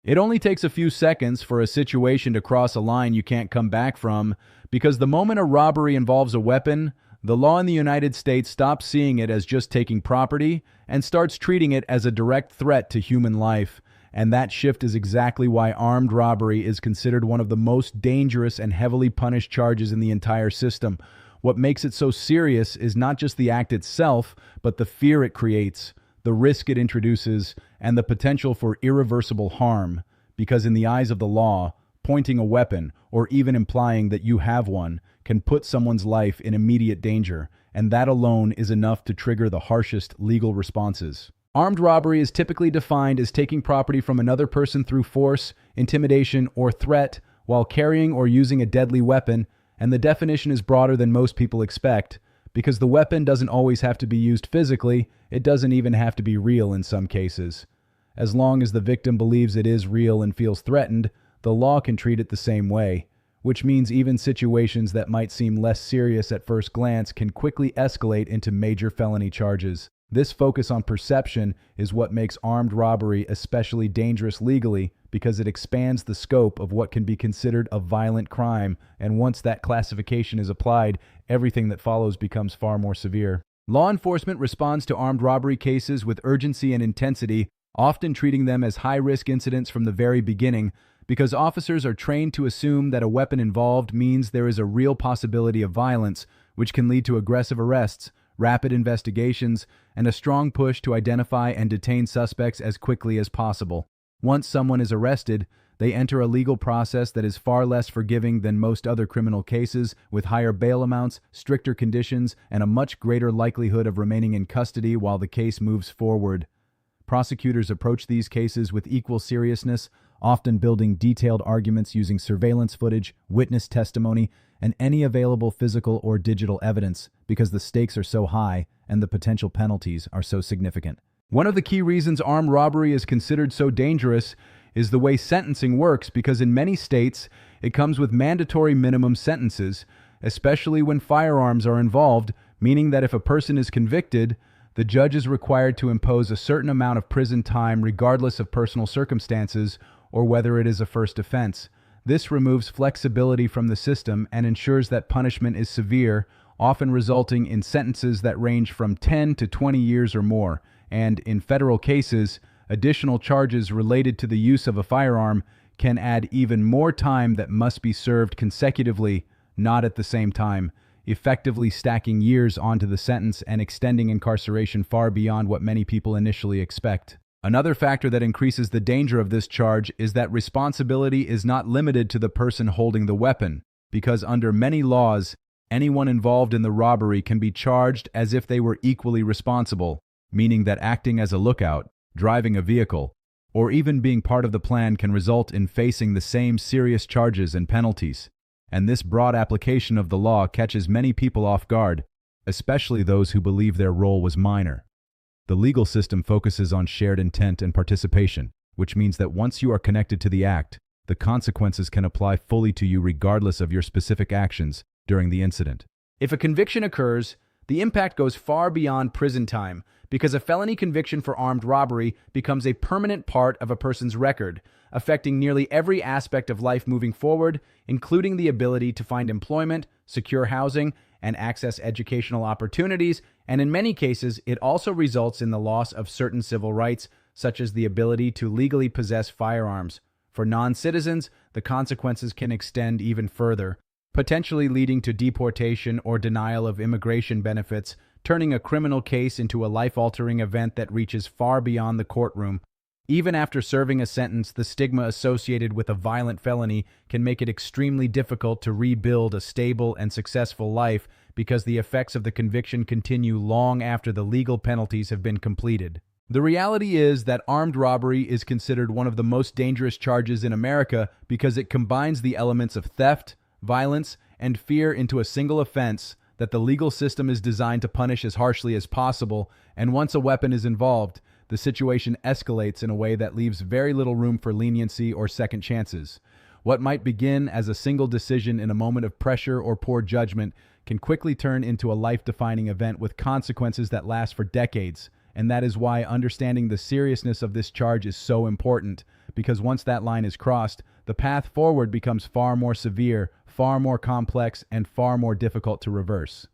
It only takes a few seconds for a situation to cross a line you can't come back from, because the moment a robbery involves a weapon, the law in the United States stops seeing it as just taking property and starts treating it as a direct threat to human life. And that shift is exactly why armed robbery is considered one of the most dangerous and heavily punished charges in the entire system. What makes it so serious is not just the act itself, but the fear it creates, the risk it introduces, and the potential for irreversible harm. Because in the eyes of the law, pointing a weapon, or even implying that you have one, can put someone's life in immediate danger, and that alone is enough to trigger the harshest legal responses. Armed robbery is typically defined as taking property from another person through force, intimidation, or threat while carrying or using a deadly weapon, and the definition is broader than most people expect, because the weapon doesn't always have to be used physically, it doesn't even have to be real in some cases. As long as the victim believes it is real and feels threatened, the law can treat it the same way, which means even situations that might seem less serious at first glance can quickly escalate into major felony charges. This focus on perception is what makes armed robbery especially dangerous legally, because it expands the scope of what can be considered a violent crime, and once that classification is applied, everything that follows becomes far more severe. Law enforcement responds to armed robbery cases with urgency and intensity, often treating them as high-risk incidents from the very beginning, because officers are trained to assume that a weapon involved means there is a real possibility of violence, which can lead to aggressive arrests, rapid investigations, and a strong push to identify and detain suspects as quickly as possible. Once someone is arrested, they enter a legal process that is far less forgiving than most other criminal cases, with higher bail amounts, stricter conditions, and a much greater likelihood of remaining in custody while the case moves forward. Prosecutors approach these cases with equal seriousness, often building detailed arguments using surveillance footage, witness testimony, and any available physical or digital evidence, because the stakes are so high and the potential penalties are so significant. One of the key reasons armed robbery is considered so dangerous is the way sentencing works, because in many states it comes with mandatory minimum sentences, especially when firearms are involved, meaning that if a person is convicted, the judge is required to impose a certain amount of prison time regardless of personal circumstances or whether it is a first offense. This removes flexibility from the system and ensures that punishment is severe, often resulting in sentences that range from 10 to 20 years or more, and in federal cases, additional charges related to the use of a firearm can add even more time that must be served consecutively, not at the same time, effectively stacking years onto the sentence and extending incarceration far beyond what many people initially expect. Another factor that increases the danger of this charge is that responsibility is not limited to the person holding the weapon, because under many laws, anyone involved in the robbery can be charged as if they were equally responsible, meaning that acting as a lookout, driving a vehicle, or even being part of the plan can result in facing the same serious charges and penalties. And this broad application of the law catches many people off guard, especially those who believe their role was minor. The legal system focuses on shared intent and participation, which means that once you are connected to the act, the consequences can apply fully to you regardless of your specific actions during the incident. If a conviction occurs, the impact goes far beyond prison time, because a felony conviction for armed robbery becomes a permanent part of a person's record, affecting nearly every aspect of life moving forward, including the ability to find employment, secure housing, and access educational opportunities, and in many cases, it also results in the loss of certain civil rights, such as the ability to legally possess firearms. For non-citizens, the consequences can extend even further, potentially leading to deportation or denial of immigration benefits, turning a criminal case into a life-altering event that reaches far beyond the courtroom. Even after serving a sentence, the stigma associated with a violent felony can make it extremely difficult to rebuild a stable and successful life, because the effects of the conviction continue long after the legal penalties have been completed. The reality is that armed robbery is considered one of the most dangerous charges in America because it combines the elements of theft, violence, and fear into a single offense that the legal system is designed to punish as harshly as possible, and once a weapon is involved, the situation escalates in a way that leaves very little room for leniency or second chances. What might begin as a single decision in a moment of pressure or poor judgment can quickly turn into a life-defining event with consequences that last for decades, and that is why understanding the seriousness of this charge is so important, because once that line is crossed, the path forward becomes far more severe, far more complex, and far more difficult to reverse.